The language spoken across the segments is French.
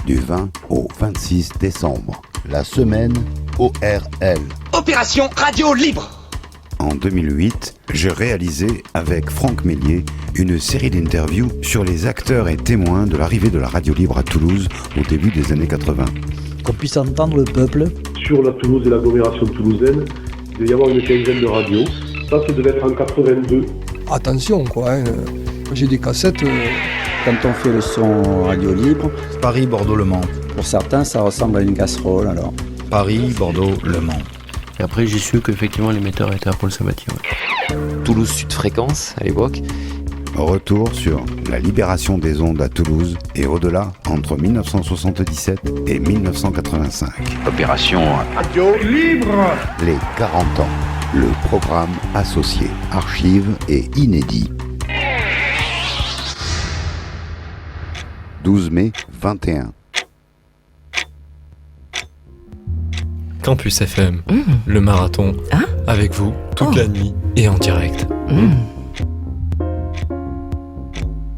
du 20 au 26 décembre. La semaine ORL. Opération Radio Libre. En 2008, je réalisais avec Franck Mélier une série d'interviews sur les acteurs et témoins de l'arrivée de la radio libre à Toulouse au début des années 80. Qu'on puisse entendre le peuple. Sur la Toulouse et l'agglomération toulousaine, il devait y avoir une quinzaine de radios. Ça devait être en 82. Attention quoi, j'ai des cassettes. Quand on fait le son radio libre, Paris, Bordeaux, Le Mans. pour certains ça ressemble à une casserole alors. Paris, Bordeaux, Le Mans. Et après j'ai su qu'effectivement l'émetteur était à Paul-Sabatier. Toulouse Sud Fréquence à l'époque. Retour sur la libération des ondes à Toulouse et au-delà entre 1977 et 1985. Opération Radio Libre. Les 40 ans, le programme associé, archives et inédit. 12 mai 21. Campus FM, le marathon, avec vous, toute la nuit et en direct.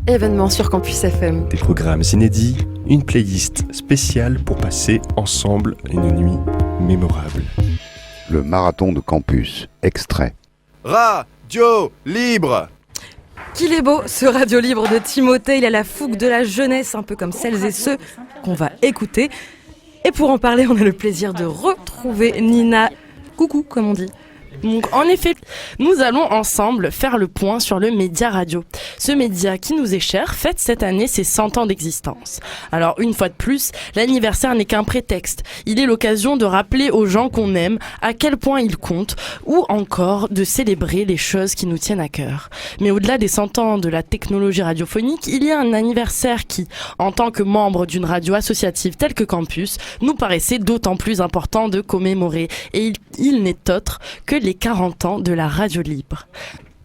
Événement sur Campus FM. Des programmes inédits, une playlist spéciale pour passer ensemble une nuit mémorable. Le marathon de campus, extrait. Radio Libre. Qu'il est beau, ce Radio Libre de Timothée. Il a la fougue de la jeunesse, un peu comme celles et ceux qu'on va écouter. Et pour en parler, on a le plaisir de retrouver Nina. Coucou, comme on dit. Donc en effet, nous allons ensemble faire le point sur le média radio. Ce média qui nous est cher fête cette année ses 100 ans d'existence. Alors une fois de plus, l'anniversaire n'est qu'un prétexte. Il est l'occasion de rappeler aux gens qu'on aime à quel point ils comptent ou encore de célébrer les choses qui nous tiennent à cœur. Mais au-delà des 100 ans de la technologie radiophonique, il y a un anniversaire qui, en tant que membre d'une radio associative telle que Campus, nous paraissait d'autant plus important de commémorer. Et il n'est autre que les 40 ans de la radio libre.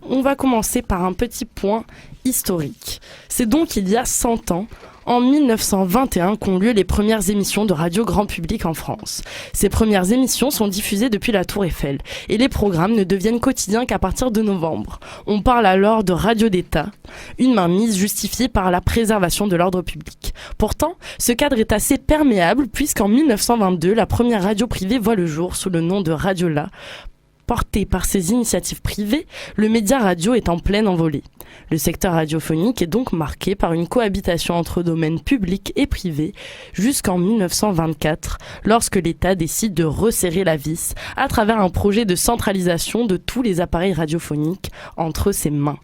On va commencer par un petit point historique. C'est donc il y a 100 ans, en 1921, qu'ont lieu les premières émissions de radio grand public en France. Ces premières émissions sont diffusées depuis la Tour Eiffel et les programmes ne deviennent quotidiens qu'à partir de novembre. On parle alors de radio d'État, une mainmise justifiée par la préservation de l'ordre public. Pourtant, ce cadre est assez perméable puisqu'en 1922, la première radio privée voit le jour sous le nom de Radio-La. Porté par ces initiatives privées, le média radio est en pleine envolée. Le secteur radiophonique est donc marqué par une cohabitation entre domaines publics et privés jusqu'en 1924, lorsque l'État décide de resserrer la vis à travers un projet de centralisation de tous les appareils radiophoniques entre ses mains.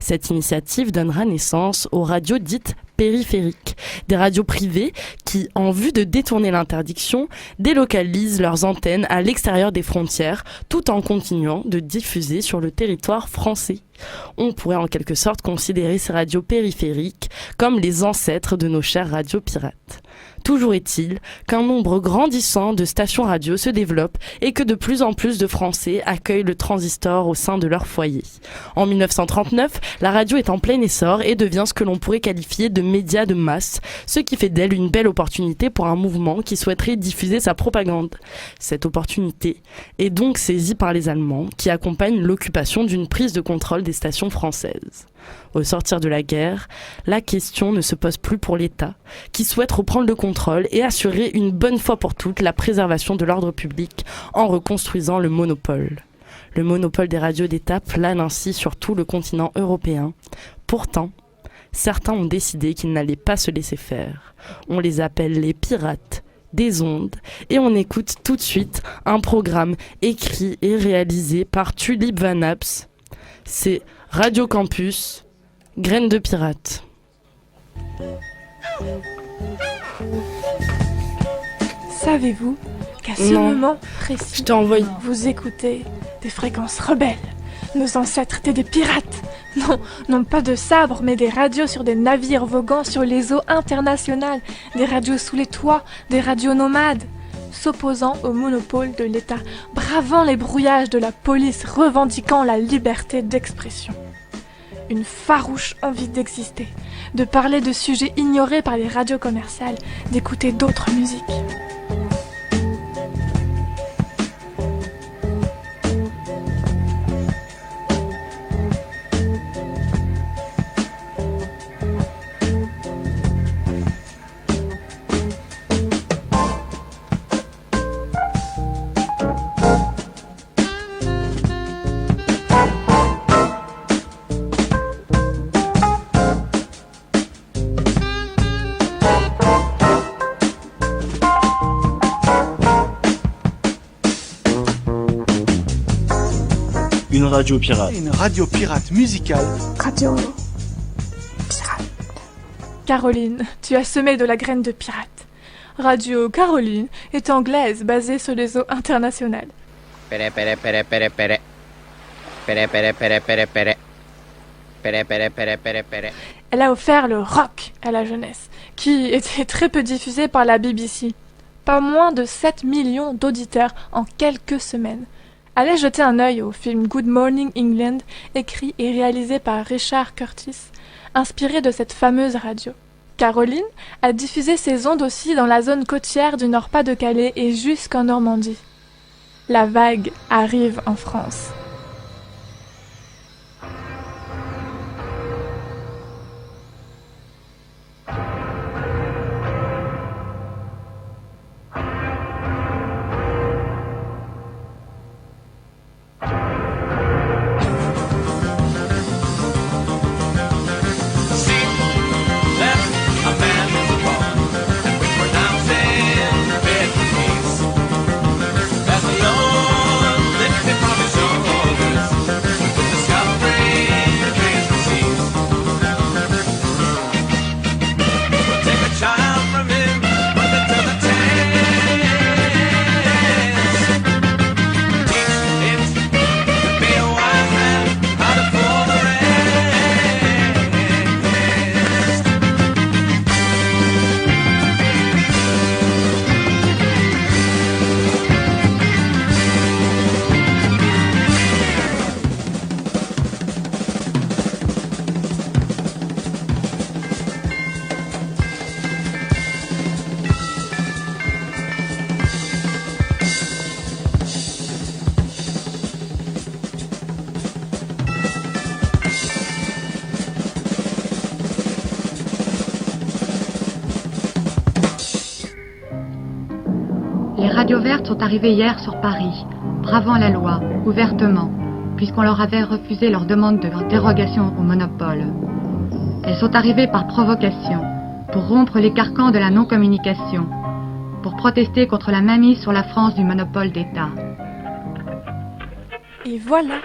Cette initiative donnera naissance aux radios dites périphériques, des radios privées qui, en vue de détourner l'interdiction, délocalisent leurs antennes à l'extérieur des frontières tout en continuant de diffuser sur le territoire français. On pourrait en quelque sorte considérer ces radios périphériques comme les ancêtres de nos chères radios pirates. Toujours est-il qu'un nombre grandissant de stations radio se développe et que de plus en plus de Français accueillent le transistor au sein de leur foyer. En 1939, la radio est en plein essor et devient ce que l'on pourrait qualifier de média de masse, ce qui fait d'elle une belle opportunité pour un mouvement qui souhaiterait diffuser sa propagande. Cette opportunité est donc saisie par les Allemands qui accompagnent l'occupation d'une prise de contrôle des stations françaises. Au sortir de la guerre, la question ne se pose plus pour l'État, qui souhaite reprendre le contrôle et assurer une bonne fois pour toutes la préservation de l'ordre public en reconstruisant le monopole. Le monopole des radios d'État plane ainsi sur tout le continent européen. Pourtant, certains ont décidé qu'ils n'allaient pas se laisser faire. On les appelle les pirates des ondes et on écoute tout de suite un programme écrit et réalisé par Tulip Van Aps. C'est Radio Campus, Graines de Pirate. Savez-vous qu'à ce moment précis, vous écoutez des fréquences rebelles? Nos ancêtres étaient des pirates. Non pas de sabres, mais des radios sur des navires voguant sur les eaux internationales, des radios sous les toits, des radios nomades. S'opposant au monopole de l'État, bravant les brouillages de la police, revendiquant la liberté d'expression. Une farouche envie d'exister, de parler de sujets ignorés par les radios commerciales, d'écouter d'autres musiques. radio pirate. Une radio pirate musicale. Radio pirate. Caroline, tu as semé de la graine de pirate. Radio Caroline est anglaise basée sur les eaux internationales. Pere, pere, pere, pere, pere. Pere, pere, pere, pere, pere. Pere, pere, pere, pere, pere. Elle a offert le rock à la jeunesse, qui était très peu diffusé par la BBC. Pas moins de 7 millions d'auditeurs en quelques semaines. Allez jeter un œil au film Good Morning England, écrit et réalisé par Richard Curtis, inspiré de cette fameuse radio. Caroline a diffusé ses ondes aussi dans la zone côtière du Nord-Pas-de-Calais et jusqu'en Normandie. La vague arrive en France. Les radios vertes sont arrivées hier sur Paris, bravant la loi, ouvertement, puisqu'on leur avait refusé leur demande de dérogation au monopole. Elles sont arrivées par provocation, pour rompre les carcans de la non-communication, pour protester contre la mainmise sur la France du monopole d'État. Et voilà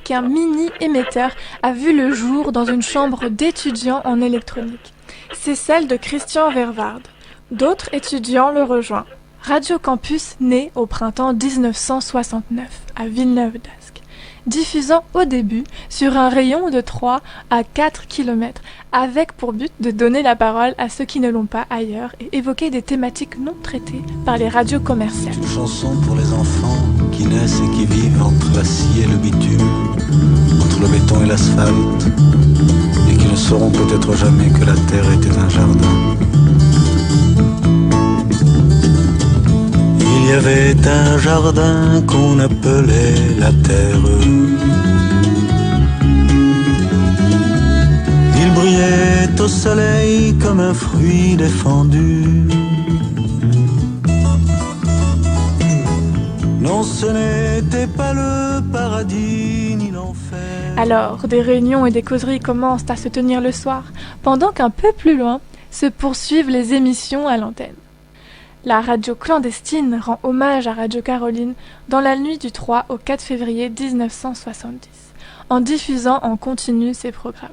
qu'un mini-émetteur a vu le jour dans une chambre d'étudiants en électronique. C'est celle de Christian Vervarde. D'autres étudiants le rejoignent. Radio Campus naît au printemps 1969 à Villeneuve-d'Ascq, diffusant au début sur un rayon de 3 à 4 km, avec pour but de donner la parole à ceux qui ne l'ont pas ailleurs et évoquer des thématiques non traitées par les radios commerciales. Une chanson pour les enfants qui naissent et qui vivent entre la scie et le bitume, entre le béton et l'asphalte, et qui ne sauront peut-être jamais que la terre était un jardin. Il y avait un jardin qu'on appelait la terre. Il brillait au soleil comme un fruit défendu. Non, ce n'était pas le paradis ni l'enfer. Alors, des réunions et des causeries commencent à se tenir le soir, pendant qu'un peu plus loin se poursuivent les émissions à l'antenne. La radio clandestine rend hommage à Radio Caroline dans la nuit du 3 au 4 février 1970, en diffusant en continu ses programmes.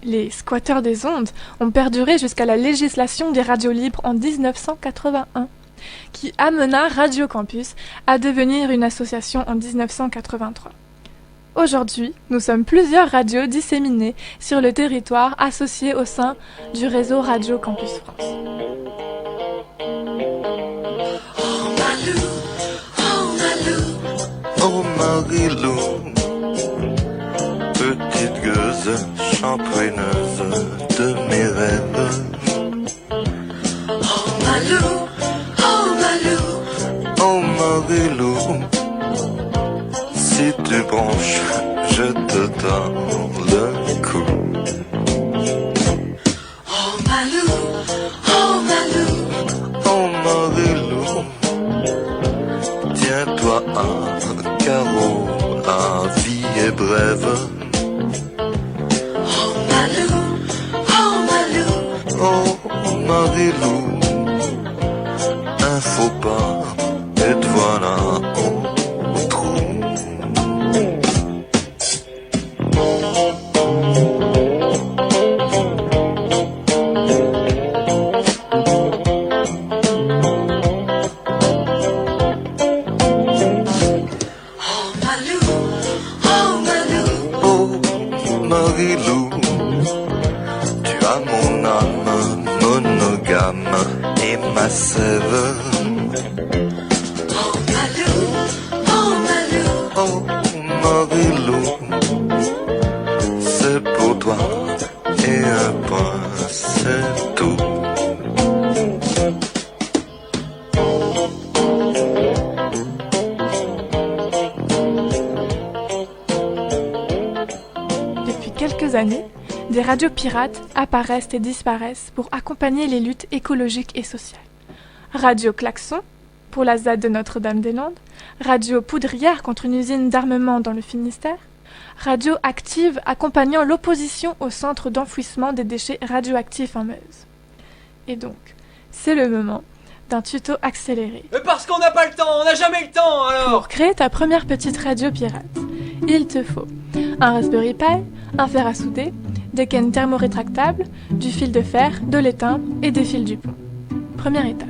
Les squatteurs des ondes ont perduré jusqu'à la législation des radios libres en 1981, qui amena Radio Campus à devenir une association en 1983. Aujourd'hui, nous sommes plusieurs radios disséminées sur le territoire associées au sein du réseau Radio Campus France. Oh Marilou, petite gueuse, champouineuse de mes rêves. Oh Malou, oh Malou, oh Marilou, si tu branches, je te donne le coup. Oh Malou, oh Malou, oh Marilou, tiens-toi à carreau, la vie est brève. Oh Malou, oh Malou, oh Marilou, un faux pas, et te voilà au trou. gamme et ma sève. Oh Malou, oh Malou, oh Marilou, c'est pour toi et un point, c'est tout. Depuis quelques années, des radios pirates apparaissent et disparaissent pour accompagner les luttes écologiques et sociales. Radio Klaxon, pour la ZAD de Notre-Dame-des-Landes, Radio Poudrière contre une usine d'armement dans le Finistère, Radio Active accompagnant l'opposition au centre d'enfouissement des déchets radioactifs en Meuse. Et donc, c'est le moment d'un tuto accéléré. Mais parce qu'on n'a pas le temps, on n'a jamais le temps alors. Pour créer ta première petite radio pirate, il te faut un Raspberry Pi, un fer à souder, des cannes thermorétractables, du fil de fer, de l'étain et des fils du pont. Première étape.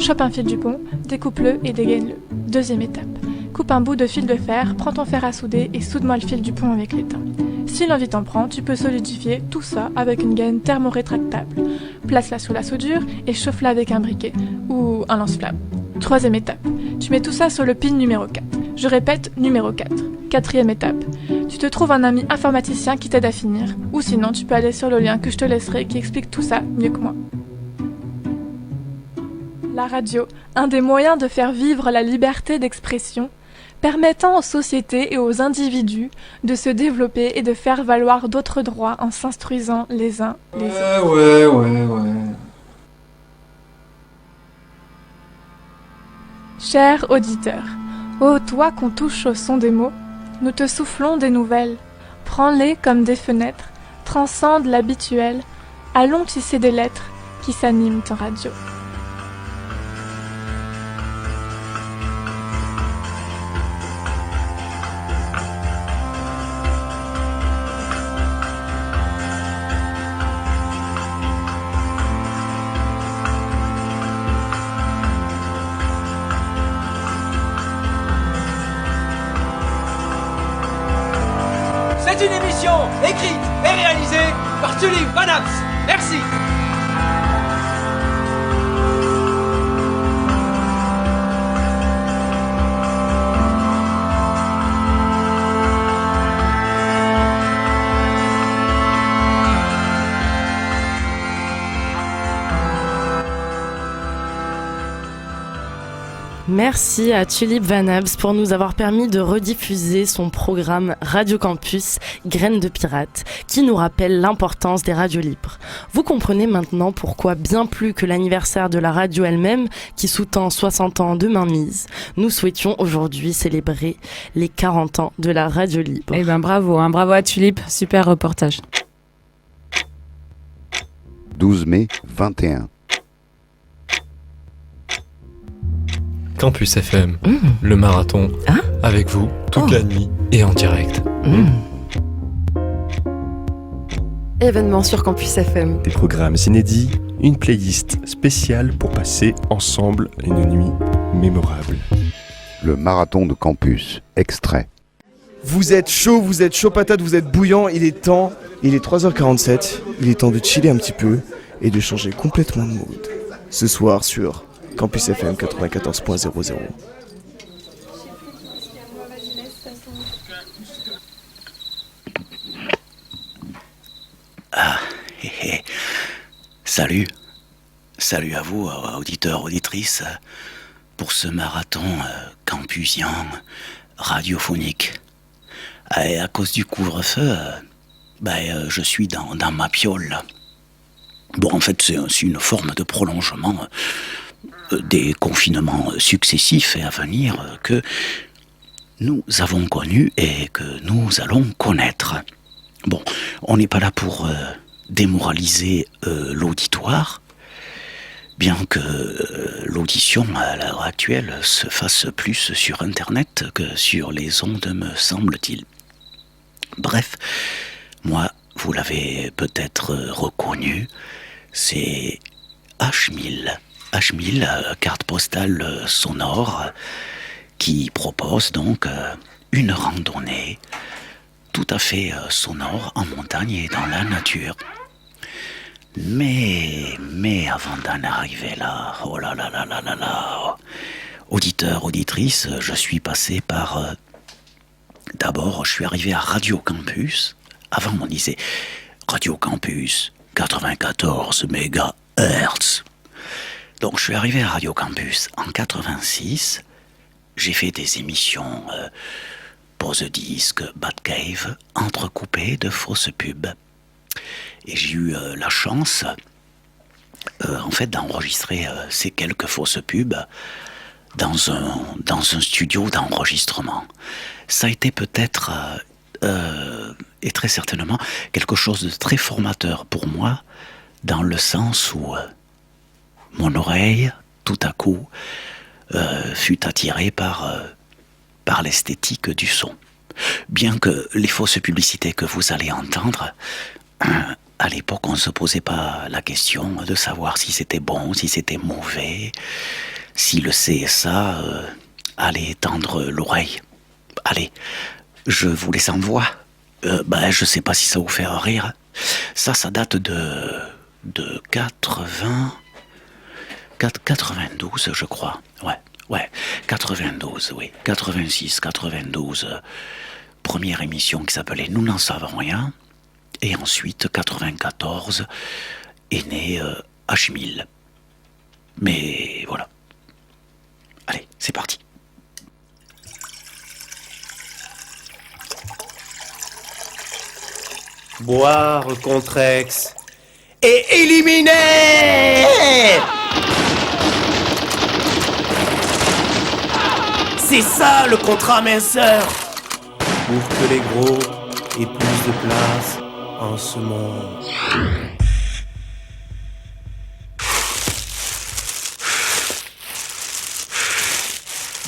Chope un fil du pont, découpe-le et dégaine-le. Deuxième étape. Coupe un bout de fil de fer, prends ton fer à souder et soude-moi le fil du pont avec l'étain. Si l'envie t'en prend, tu peux solidifier tout ça avec une gaine thermorétractable. Place-la sous la soudure et chauffe-la avec un briquet ou un lance-flamme. Troisième étape. Tu mets tout ça sur le pin numéro 4. Je répète, numéro 4. Quatrième étape. Tu te trouves un ami informaticien qui t'aide à finir. Ou sinon, tu peux aller sur le lien que je te laisserai qui explique tout ça mieux que moi. La radio, un des moyens de faire vivre la liberté d'expression, permettant aux sociétés et aux individus de se développer et de faire valoir d'autres droits en s'instruisant les uns les autres. Ouais. Chers auditeurs, ô toi qu'on touche au son des mots, nous te soufflons des nouvelles. Prends-les comme des fenêtres, transcende l'habituel, allons tisser des lettres qui s'animent en radio. C'est une émission écrite et réalisée par Tulip Vanaps. Merci. Merci à Tulip Vanaps pour nous avoir permis de rediffuser son programme Radio Campus Graines de Pirates, qui nous rappelle l'importance des radios libres. Vous comprenez maintenant pourquoi, bien plus que l'anniversaire de la radio elle-même, qui sous-tend 60 ans de mainmise, nous souhaitions aujourd'hui célébrer les 40 ans de la radio libre. Eh ben bravo à Tulip, super reportage. 12 mai 21. Campus FM, le marathon, avec vous, toute la nuit et en direct. Événement sur Campus FM. Des programmes inédits, une playlist spéciale pour passer ensemble une nuit mémorable. Le marathon de campus, extrait. Vous êtes chaud patate, vous êtes bouillant, il est 3h47, il est temps de chiller un petit peu et de changer complètement de mood. Ce soir sur Campus FM 94.00. Salut à vous, auditeurs, auditrices, pour ce marathon campusien radiophonique. Et à cause du couvre-feu, je suis dans ma piole. Bon, en fait, c'est une forme de prolongement des confinements successifs et à venir que nous avons connus et que nous allons connaître. Bon, on n'est pas là pour démoraliser l'auditoire, bien que l'audition à l'heure actuelle se fasse plus sur Internet que sur les ondes, me semble-t-il. Bref, moi, vous l'avez peut-être reconnu, c'est H1000, carte postale sonore, qui propose donc une randonnée tout à fait sonore en montagne et dans la nature. Mais avant d'en arriver là, oh là là là là là là, auditeur, auditrice, je suis passé par... D'abord, je suis arrivé à Radio Campus. Avant, on disait Radio Campus, 94 MHz. Donc, je suis arrivé à Radio Campus en 86. J'ai fait des émissions Pause Disque, Batcave, entrecoupées de fausses pubs. Et j'ai eu la chance, en fait, d'enregistrer ces quelques fausses pubs dans un studio d'enregistrement. Ça a été peut-être, et très certainement, quelque chose de très formateur pour moi, dans le sens où mon oreille, tout à coup, fut attirée par l'esthétique du son. Bien que les fausses publicités que vous allez entendre, à l'époque, on ne se posait pas la question de savoir si c'était bon, si c'était mauvais, si le CSA allait tendre l'oreille. Allez, je vous les envoie. Je sais pas si ça vous fait rire. Ça date de 92, je crois. Ouais, 92, oui. 86, 92. Première émission qui s'appelait Nous n'en savons rien. Et ensuite, 94, est né H1000. Mais voilà. Allez, c'est parti. Boire contre Aix et éliminer. C'est ça le contrat minceur. Pour que les gros aient plus de place en ce monde.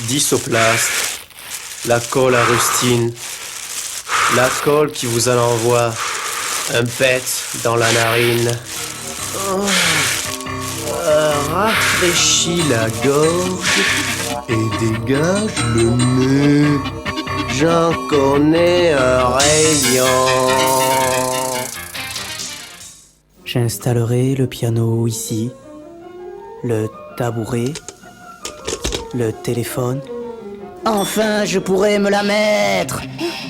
Disoplaste, la colle à rustine, la colle qui vous en envoie un pet dans la narine. Rafraîchis la gorge et dégage le nez. J'en connais un rayon. J'installerai le piano ici, le tabouret, le téléphone. Enfin, je pourrais me la mettre.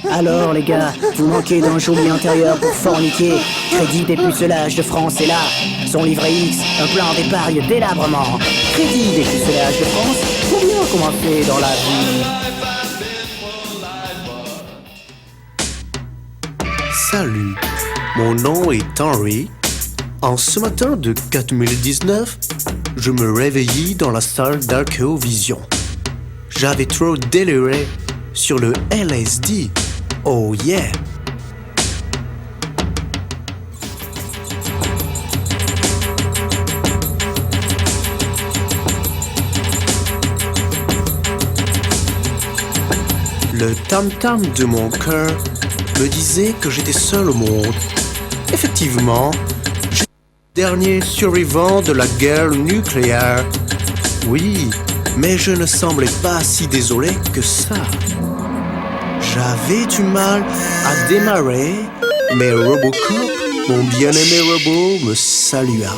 Alors les gars, vous manquez d'un joli intérieur pour forniquer. Crédit dépucelage de France est là. Son livret X, un plan d'épargne délabrement. Crédit dépucelage de France, faut bien commencer dans la vie. Salut, mon nom est Henry. En ce matin de 4019, je me réveillais dans la salle d'Archéovision. J'avais trop déliré sur le LSD. Oh yeah! Le tam-tam de mon cœur me disait que j'étais seul au monde. Effectivement, j'étais le dernier survivant de la guerre nucléaire. Oui, mais je ne semblais pas si désolé que ça. J'avais du mal à démarrer, mais Robocop, mon bien-aimé robot, me salua.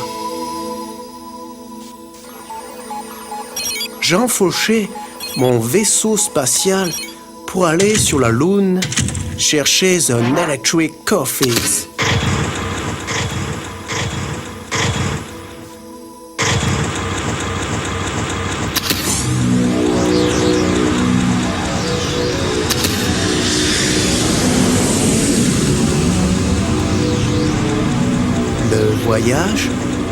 J'enfourchai mon vaisseau spatial pour aller sur la Lune chercher un electric coffee. Voyage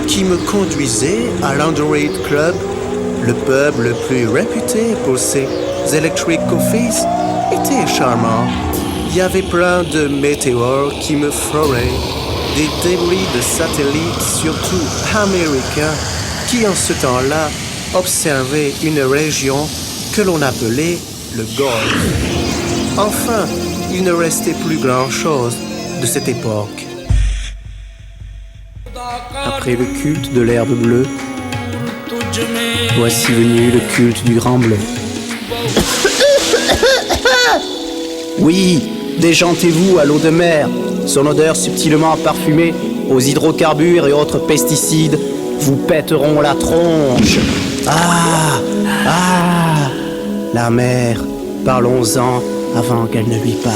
qui me conduisait à l'Android Club, le pub le plus réputé pour ses electric coffees, était charmant. Il y avait plein de météores qui me frôlaient, des débris de satellites, surtout américains, qui en ce temps-là observaient une région que l'on appelait le Golfe. Enfin, il ne restait plus grand-chose de cette époque. Après le culte de l'herbe bleue, voici venu le culte du grand bleu. Oui, déjantez-vous à l'eau de mer. Son odeur subtilement parfumée aux hydrocarbures et autres pesticides, vous pèteront la tronche. Ah, la mer, parlons-en avant qu'elle ne lui parle.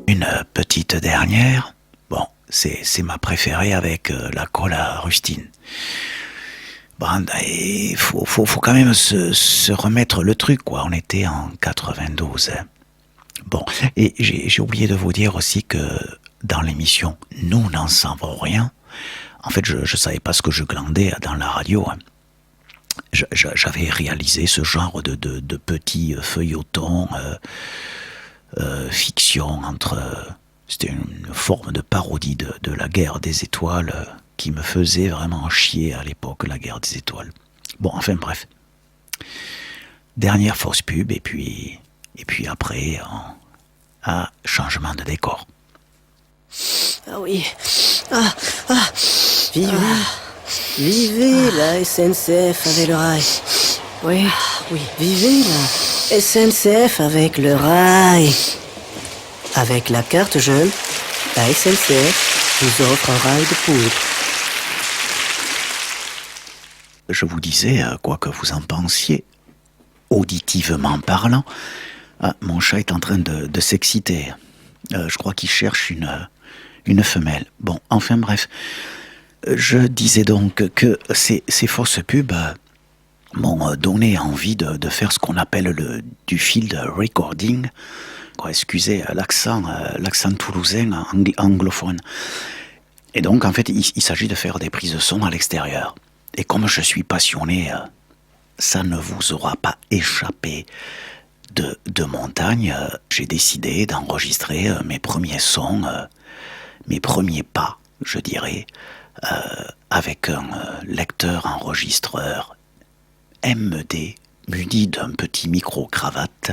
Une petite dernière. Bon, c'est ma préférée avec la cola rustine. Bon, il faut quand même se remettre le truc, quoi. On était en 92. Bon, et j'ai oublié de vous dire aussi que dans l'émission « Nous n'en savons rien », en fait, je savais pas ce que je glandais dans la radio. J'avais réalisé ce genre de petits feuilletons, fiction entre... C'était une forme de parodie de la guerre des étoiles qui me faisait vraiment chier à l'époque, la guerre des étoiles. Bon, enfin bref. Dernière fausse pub, et puis après, changement de décor. Ah oui. Vivez la SNCF avec le rail. Oui. Vivez la SNCF avec le rail. Avec la carte jeune, la SNCF vous offre un rail de poudre. Je vous disais, quoi que vous en pensiez, auditivement parlant, mon chat est en train de s'exciter. Je crois qu'il cherche une femelle. Bon, enfin bref. Je disais donc que ces fausses pubs m'ont donné envie de faire ce qu'on appelle du field recording. Excusez l'accent toulousain anglophone. Et donc, en fait, il s'agit de faire des prises de son à l'extérieur. Et comme je suis passionné, ça ne vous aura pas échappé de montagne, j'ai décidé d'enregistrer mes premiers sons, mes premiers pas, je dirais, avec un lecteur-enregistreur MD muni d'un petit micro-cravate.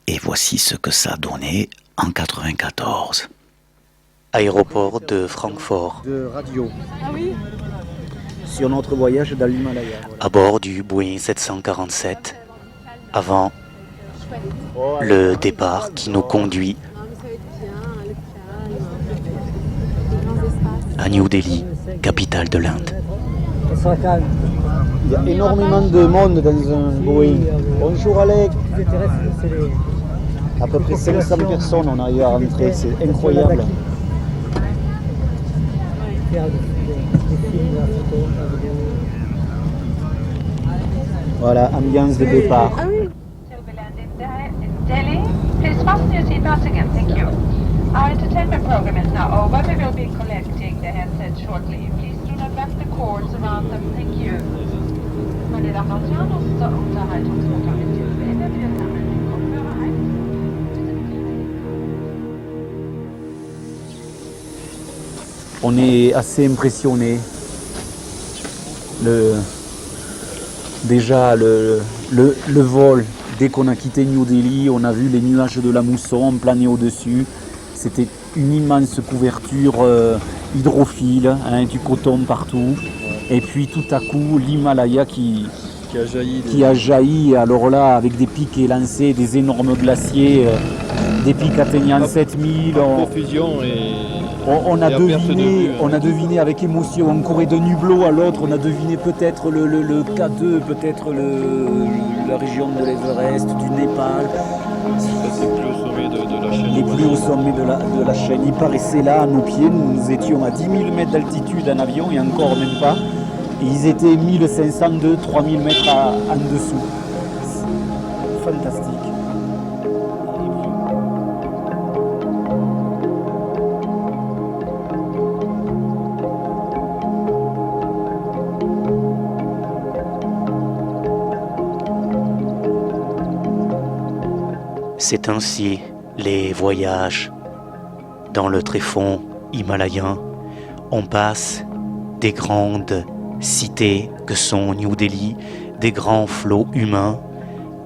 Et voici ce que ça donnait en 94. Aéroport de Francfort. De radio. Ah oui. Sur notre voyage dans l'Himalaya. Voilà. À bord du Boeing 747, avant le départ qui nous conduit à New Delhi, capitale de l'Inde. Il y a énormément de monde dans un Boeing. Bonjour Alex. À peu près 500 personnes, on arrive à rentrer, c'est incroyable. Voilà, ambiance de départ. Delhi, please fasten your seatbelts again, thank you. Our entertainment program is now over. We will be collecting the headsets shortly. Please do not wrap the cords around them, thank you. Meine Damen und Herren, unser Unterhaltungsprogramm ist jetzt beendet. Wir sammeln den Kopfhörer ein. On est assez impressionné. Déjà le vol, dès qu'on a quitté New Delhi, on a vu les nuages de la mousson planer au-dessus. C'était une immense couverture hydrophile, du coton partout. Et puis tout à coup, l'Himalaya qui a jailli, alors là, avec des pics élancés, des énormes glaciers, des pics atteignant 7000. On a deviné avec émotion, on courait de Nublo à l'autre, on a deviné peut-être le K2, peut-être la région de l'Everest, du Népal. Les plus hauts sommets de la chaîne. Ils paraissaient là à nos pieds, nous étions à 10 000 mètres d'altitude en avion et encore même pas. Et ils étaient 1502, 3000 mètres en dessous. Fantastique. C'est ainsi les voyages dans le tréfonds himalayen. On passe des grandes cités que sont New Delhi, des grands flots humains,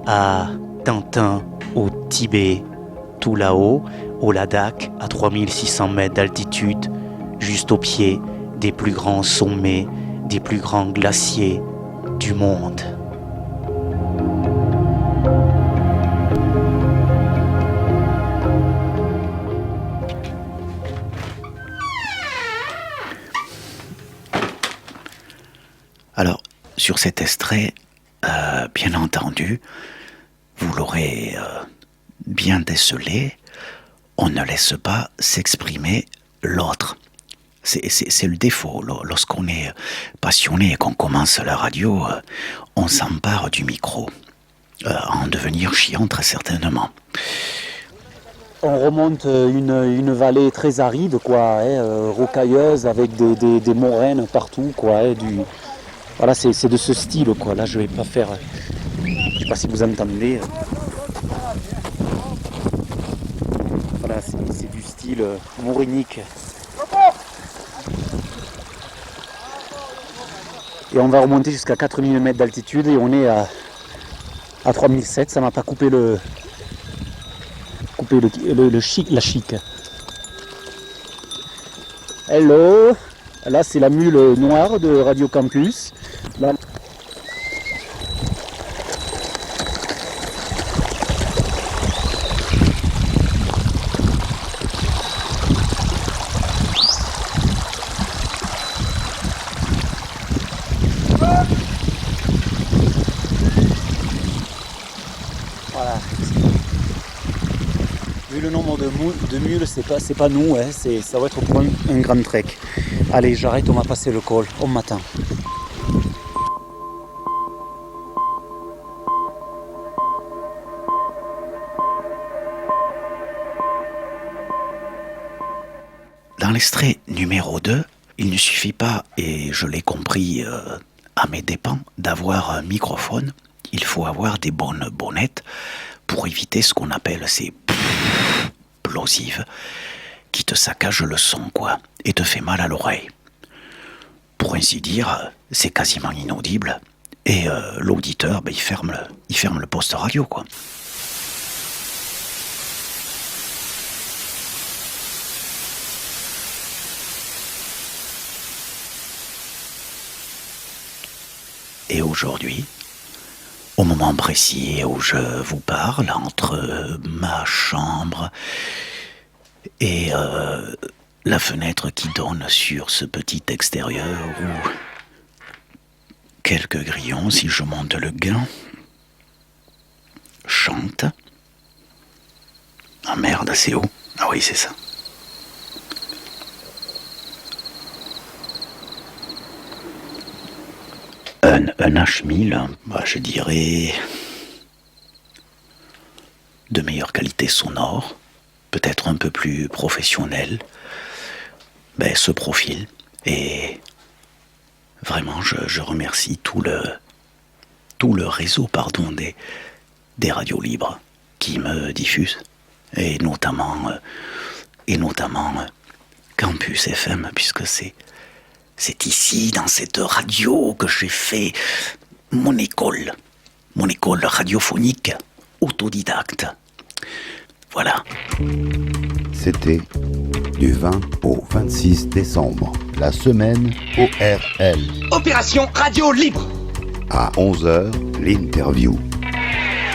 à Tintin au Tibet, tout là-haut, au Ladakh, à 3600 mètres d'altitude, juste au pied des plus grands sommets, des plus grands glaciers du monde. sur cet extrait, bien entendu, vous l'aurez bien décelé, on ne laisse pas s'exprimer l'autre. C'est le défaut. Lorsqu'on est passionné et qu'on commence la radio, on s'empare du micro. En devenir chiant très certainement. On remonte une vallée très aride, quoi, rocailleuse, avec des moraines partout, quoi. Voilà, c'est de ce style, quoi. Là, je vais pas faire... Je sais pas si vous entendez. Voilà, c'est du style maurinique. Et on va remonter jusqu'à 4000 mètres d'altitude et on est à 3007, ça m'a pas coupé la chic. Hello, là c'est la mule noire de Radio Campus. Là. Vu le nombre de mules, c'est pas nous, hein, ça va être pour un grand trek. Allez, j'arrête, on va passer le col, on m'attend. Dans l'extrait numéro 2, il ne suffit pas, et je l'ai compris à mes dépens, d'avoir un microphone. Il faut avoir des bonnes bonnettes pour éviter ce qu'on appelle ces plosives qui te saccagent le son, quoi, et te fait mal à l'oreille. Pour ainsi dire, c'est quasiment inaudible, et l'auditeur, il ferme le poste radio, quoi. Et aujourd'hui, au moment précis où je vous parle, entre ma chambre et la fenêtre qui donne sur ce petit extérieur où quelques grillons, si je monte le gain, chantent. Ah merde, c'est haut. Ah oui, c'est ça. Un H1000, je dirais de meilleure qualité sonore, peut-être un peu plus professionnel, ce profil. Et vraiment, je remercie tout le réseau des radios libres qui me diffusent, et notamment Campus FM, puisque c'est ici, dans cette radio, que j'ai fait mon école radiophonique autodidacte. Voilà. C'était du 20 au 26 décembre, la semaine ORL. Opération Radio Libre. À 11h, l'interview.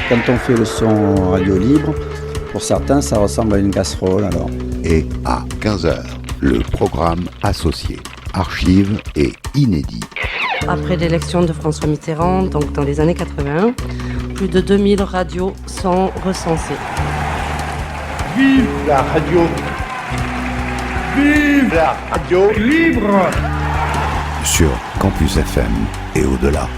Quand on fait le son radio libre, pour certains, ça ressemble à une casserole alors. Et à 15h, le programme associé. Archives et inédits. Après l'élection de François Mitterrand, donc dans les années 80, plus de 2000 radios sont recensées. Vive la radio! Vive la radio libre! Sur Campus FM et au-delà.